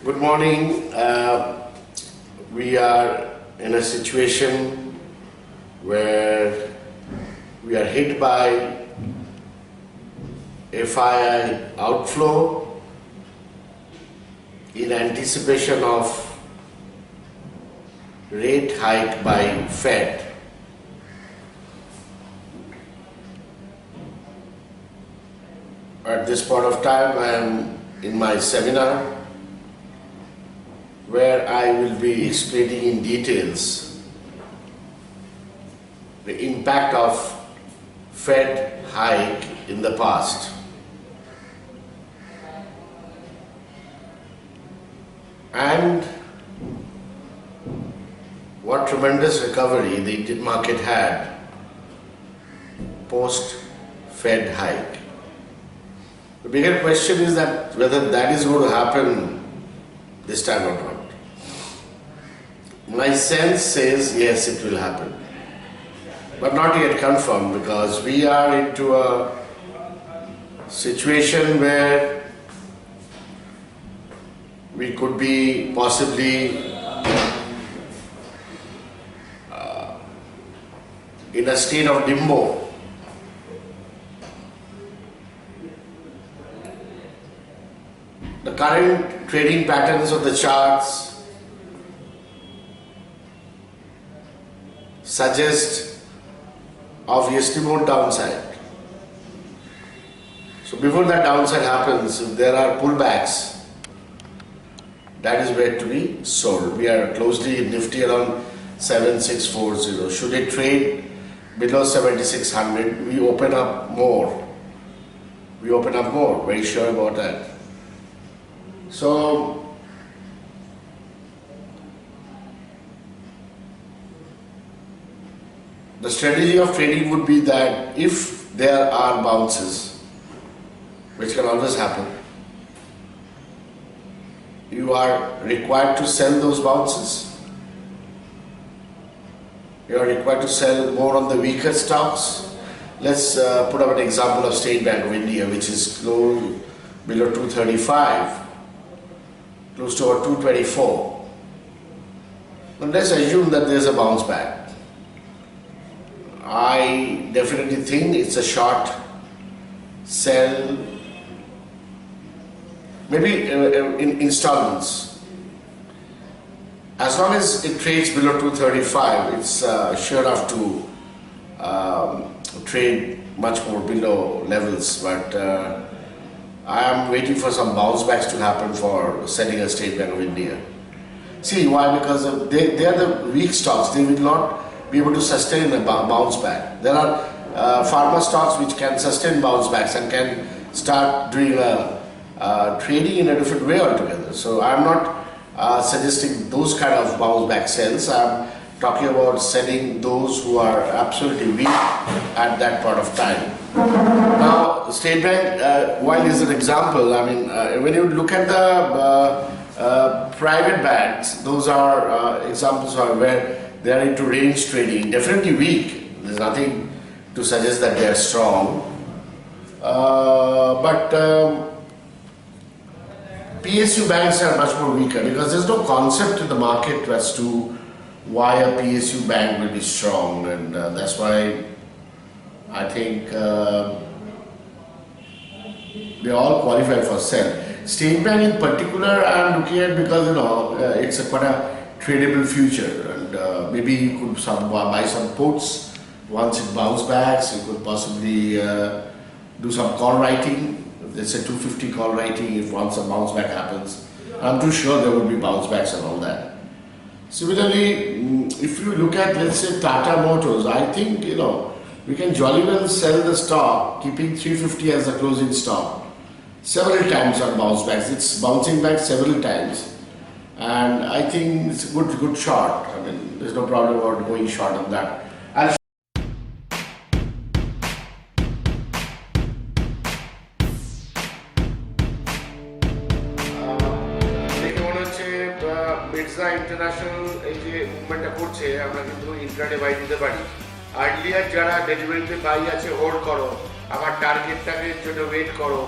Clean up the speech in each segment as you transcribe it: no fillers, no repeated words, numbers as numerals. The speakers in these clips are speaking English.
Good morning. We are in a situation where we are hit by FII outflow in anticipation of rate hike by Fed. At this point of time, I am in my seminar where I will be explaining in details the impact of Fed hike in the past. And what tremendous recovery the Indian market had post Fed hike. The bigger question is that whether that is going to happen this time or not. My sense says yes, it will happen, but not yet confirmed, because we are into a situation where we could be possibly in a state of limbo. The current trading patterns of the charts suggest obviously more downside. So before that downside happens, if there are pullbacks, that is where to be sold. We are closely nifty around 7640. Should it trade below 7600, we open up more. Very sure about that. So the strategy of trading would be that if there are bounces, which can always happen, you are required to sell those bounces. You are required to sell more on the weaker stocks. Let's put up an example of State Bank of India, which is close below 235, close to about 224. Now let's assume that there is a bounce back. I definitely think it's a short sell, maybe in installments. As long as it trades below 235, it's sure enough to trade much more below levels. But I am waiting for some bounce backs to happen for selling a State Bank of India. See why? Because they are the weak stocks. They will not be able to sustain a bounce back. There are pharma stocks which can sustain bounce backs and can start doing trading in a different way altogether. So I'm not suggesting those kind of bounce back sells. I'm talking about selling those who are absolutely weak at that point of time. Now, State Bank, while is an example, I mean, when you look at the private banks, those are examples where they are into range trading, definitely weak. There's nothing to suggest that they are strong. But PSU banks are much more weaker because there's no concept in the market as to why a PSU bank will be strong, and that's why I think they all qualify for sell. State Bank in particular I'm looking at because it's quite a tradable future, and maybe you could buy some puts. Once it bounce backs, you could possibly do some call writing. There's a 250 call writing if once a bounce back happens. I'm too sure there will be bounce backs and all that. Similarly, if you look at, let's say, Tata Motors, I think we can jolly well sell the stock, keeping 350 as a closing stock. Several times on bounce backs. It's bouncing back several times. And I think it's a good short. I mean, there's no problem about going short on that. International এই যে মুভমেন্টটা করছে, আমরা কিন্তু intraday by দিতে পারি। Earlier যারা ডেলিভারিতে by আছে, হোল্ড করো, আমার টার্গেটটাকে জন্য ওয়েট করো,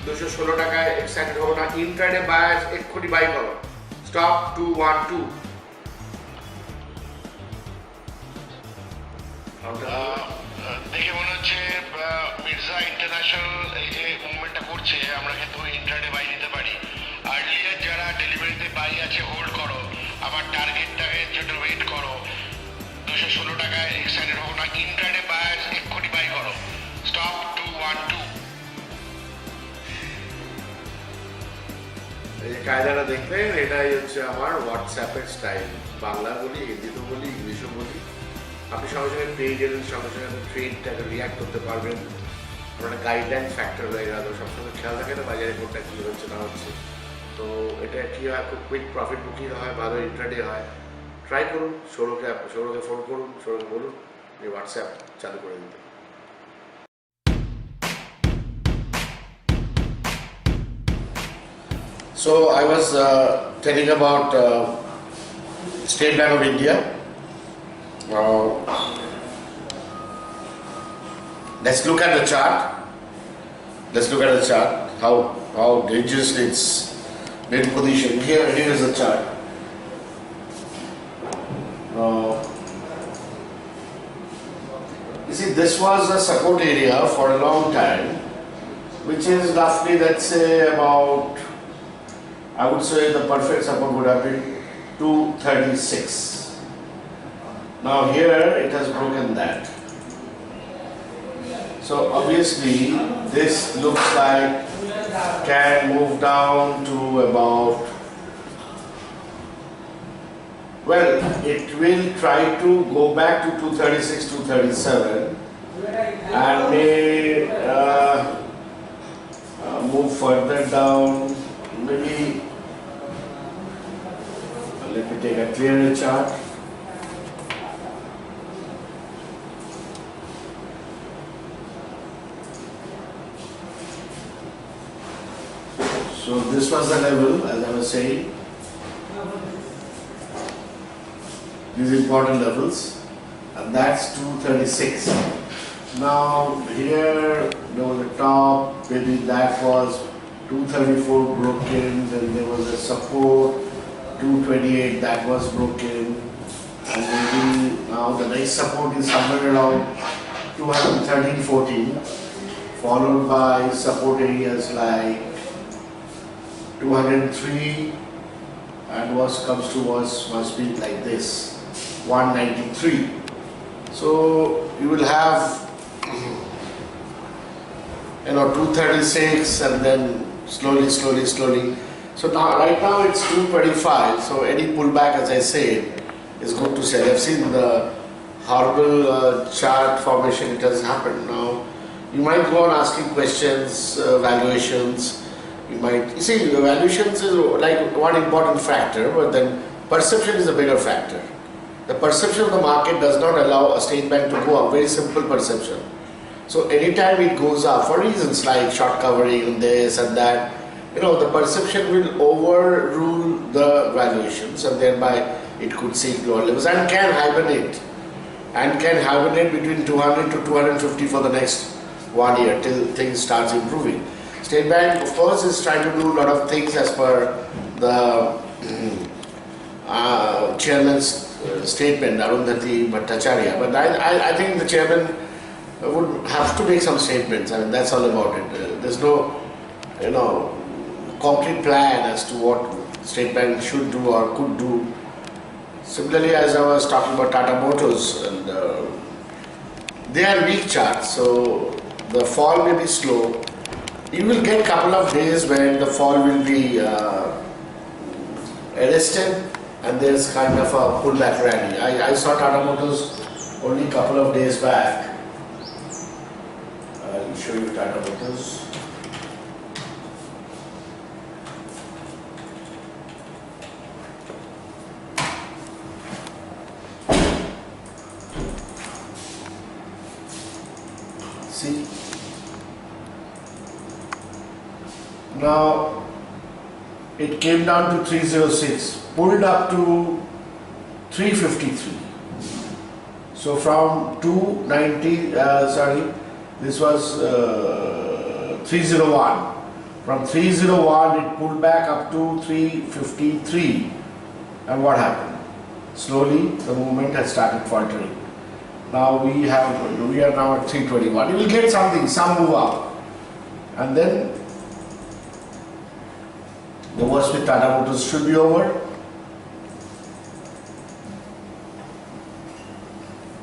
216 টাকায় এক্সাইটেড হবো না, ইন্ট্রাডে বায়ার্স এক্ষুনি বাই করো, স্টপ 212। দেখে মনে হচ্ছে মির্জা ইন্টারন্যাশনাল এই যে মুভমেন্টটা করছে, আমরা কিন্তু ইন্ট্রাডে বাই নিতে পারি। আর্লিয়ার যারা ডেলিভারিতে বাই আছে হোল্ড করো, আবার টার্গেটটাকে জন্য ওয়েট করো। 216 টাকায় এক্সাইটেড হবো না, ইন্ট্রাডে বায়ার্স এক্ষুনি বাই করো, স্টপ 212। এই কায়দাটা দেখবেন, এটাই হচ্ছে আমার হোয়াটসঅ্যাপের স্টাইল। বাংলা বলি, হিন্দিতেও বলি, ইংলিশও বলি। আপনি সঙ্গে সঙ্গে ট্রেডের সঙ্গে সঙ্গে ট্রেডটাকে রিয়াক্ট করতে পারবেন। আপনার গাইডলাইন ফ্যাক্টর হয়ে গেল, সবসময় খেয়াল রাখে না বাজারে কোনটা কী হচ্ছে না হচ্ছে। তো এটা কী হয়, খুব কুইক প্রফিট বুকিং হয়, ভালো ইন্ট্রাডে হয়। ট্রাই করুন, সৌরকে ফোন করুন, সৌরকে বলুন যে হোয়াটসঅ্যাপ চালু করে দিতে। So I was telling about State Bank of India. Let's look at the chart. How dangerously it's been positioned. Here is the chart. You see, this was a support area for a long time, which is roughly, let's say, about, I would say the perfect support would have been 236. Now here it has broken that. So obviously this looks like can move down to about, well, it will try to go back to 236, 237 and may move further down, maybe. Let me take a clearer chart. So this was the level, as I was saying. These important levels, and that's 236. Now here, the top, maybe that was 234 broken, then there was a support. 228, that was broken, and maybe now the next support is somewhere around 213.14, followed by support areas like 203, and comes to must be like this, 193. So you will have 236, and then slowly. So now, right now it's 225, so any pullback, as I said, is good to sell. I've seen the horrible chart formation, it has happened. Now, you might go on asking questions, valuations, you see, valuations is like one important factor, but then perception is a bigger factor. The perception of the market does not allow a state bank to go up, very simple perception. So anytime it goes up, for reasons like short covering and this and that, the perception will overrule the valuations, and thereby it could seek lower levels and can hibernate between 200 to 250 for the next 1 year till things starts improving. State Bank, of course, is trying to do a lot of things as per the chairman's statement, Arundhati Bhattacharya. But I think the chairman would have to make some statements. I mean, that's all about it. There's no, concrete plan as to what State Bank should do or could do. Similarly, as I was talking about Tata Motors, and they are weak charts, so the fall may be slow. You will get a couple of days when the fall will be arrested, and there's kind of a pullback rally. I saw Tata Motors only a couple of days back. I'll show you Tata Motors. See, now it came down to 306, pulled up to 353. So from 290, this was 301, From 301 it pulled back up to 353, and what happened? Slowly the movement has started faltering. Now we are now at 321. You will get something, some move up, and then the worst with Tata Motors should be over.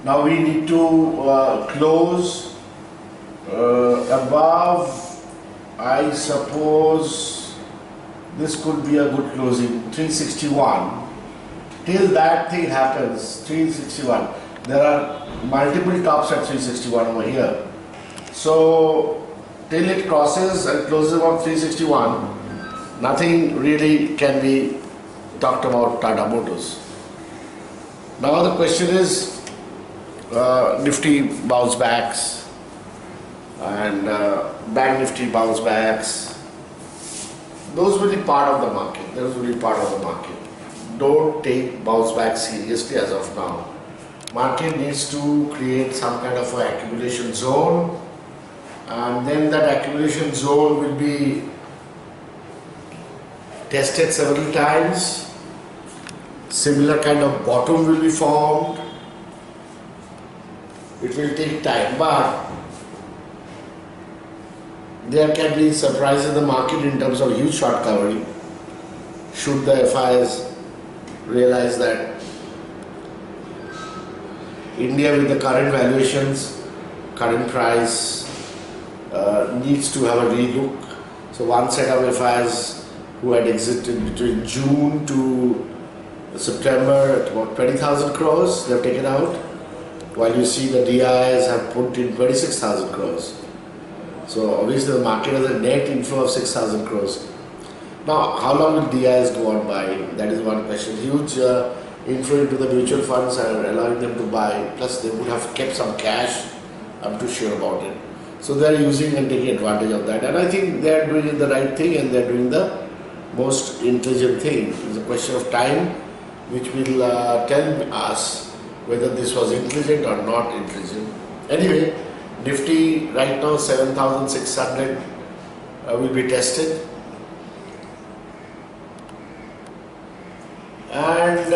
Now we need to close above, I suppose this could be a good closing, 361. Till that thing happens, 361. There are multiple tops at 361 over here. So till it crosses and closes about 361, nothing really can be talked about Tata Motors. Now the question is, Nifty bounce backs and Bank Nifty bounce backs. Those will be part of the market. Those will be part of the market. Don't take bounce back seriously as of now. Market needs to create some kind of an accumulation zone, and then that accumulation zone will be tested several times. Similar kind of bottom will be formed. It will take time, but there can be surprise in the market in terms of huge short covering. Should the FIs realize that India with the current valuations, current price, needs to have a relook. So one set of FIs who had exited between June to September at about 20,000 crores, they have taken out, while you see the DIs have put in 26,000 crores. So obviously the market has a net inflow of 6,000 crores. Now, how long will DIs go on buying? That is one question. Huge inflow into the mutual funds are allowing them to buy. Plus, they would have kept some cash. I'm too sure about it. So they are using and taking advantage of that. And I think they are doing the right thing, and they are doing the most intelligent thing. It's a question of time, which will tell us whether this was intelligent or not intelligent. Anyway, Nifty right now 7,600 will be tested. And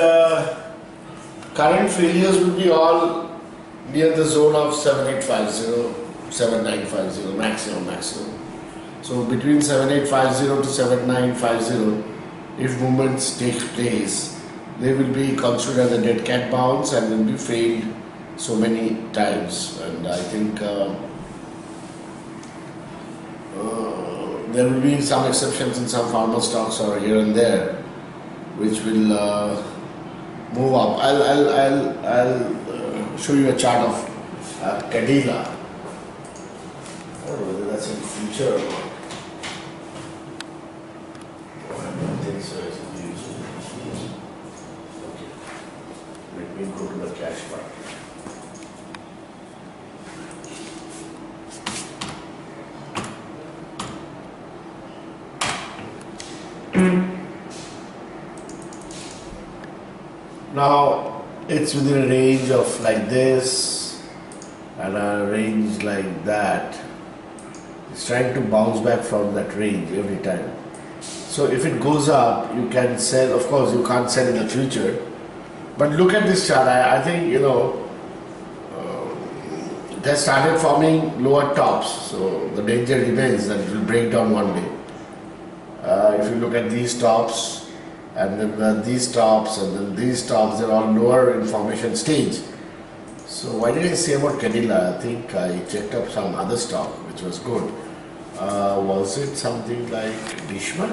current failures will be all near the zone of 7850, 7950, maximum. So between 7850 to 7950, if movements take place, they will be considered as a dead cat bounce and will be failed so many times. And I think there will be some exceptions in some pharma stocks or here and there, which will move up. I'll show you a chart of Cadila. I don't know whether that's in the future or not. I don't think so. It's in the future. Okay. Let me go to the cash part. Now it's within a range of like this and a range like that. It's trying to bounce back from that range every time. So if it goes up, you can sell. Of course, you can't sell in the future. But look at this chart. I think, it has started forming lower tops. So the danger remains that it will break down one day. If you look at these tops, and then these tops, and then these tops, they're all lower in formation stage. So why did I say about Cadila? I think I checked up some other stock which was good. Was it something like Dishman?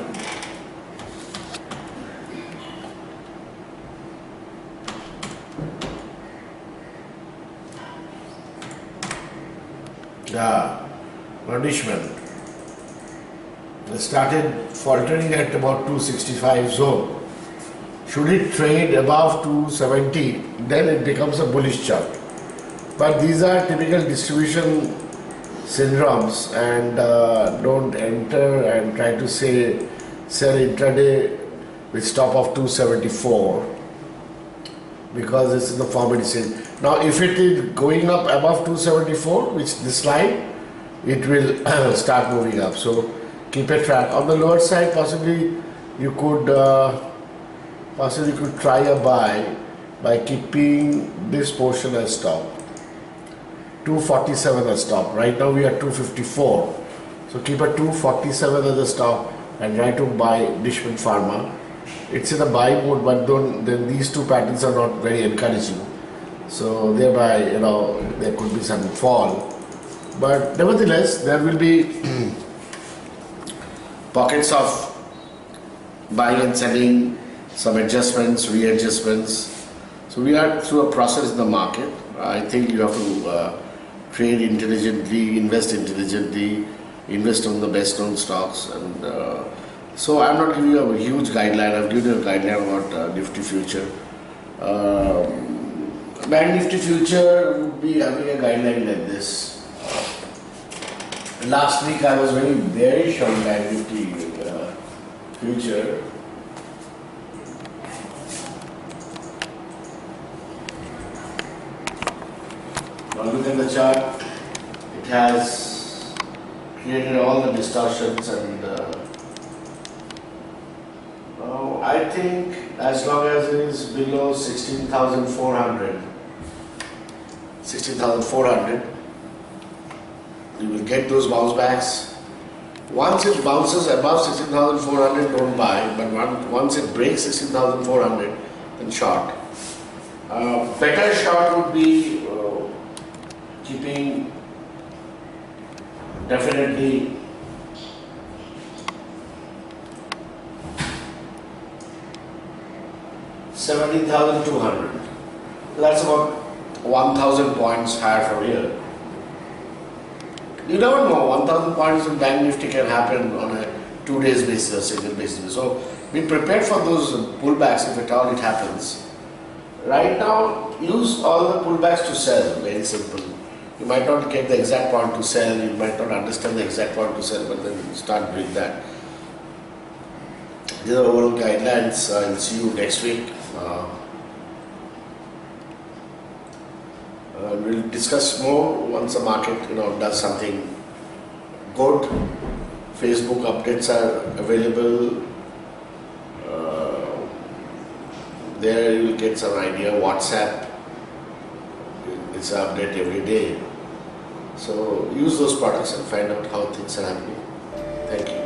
Yeah, Dishman. It started faltering at about 265 zone. Should it trade above 270, then it becomes a bullish chart. But these are typical distribution syndromes, and don't enter and try to say sell intraday with stop of 274, because this is the format it says. Now if it is going up above 274, which this line, it will start moving up. So keep a track. On the lower side, possibly you could try a buy by keeping this portion as stop. 247 as stop. Right now we are 254. So keep a 247 as a stop and try to buy Dishman Pharma. It's in a buy mode, but then these two patterns are not very encouraging. So thereby, there could be some fall. But nevertheless, there will be pockets of buying and selling, some adjustments, readjustments. So we are through a process in the market. I think you have to trade intelligently, invest intelligently, invest on the best known stocks. And so I'm not giving you a huge guideline. I've given you a guideline about Nifty Future. Bank Nifty Future would be having a guideline like this. Last week I was very bearish on Bank Nifty Future. Now look at the chart. It has created all the distortions, and I think as long as it is below 16,400, you will get those bounce backs. Once it bounces above 16,400, don't buy, but once it breaks 16,400, then short. Better short would be keeping definitely $17,200. That's about 1,000 points higher from here. You never know, 1,000 points in Bank Nifty can happen on a 2 days basis or single basis. So be prepared for those pullbacks if at all it happens. Right now, use all the pullbacks to sell, very simple. You might not get the exact point to sell, you might not understand the exact point to sell, but then start doing that. These are overall guidelines. I'll see you next week. We'll discuss more once the market does something good. Facebook updates are available. There you will get some idea. WhatsApp, it's an update every day. So use those products and find out how things are happening. Thank you.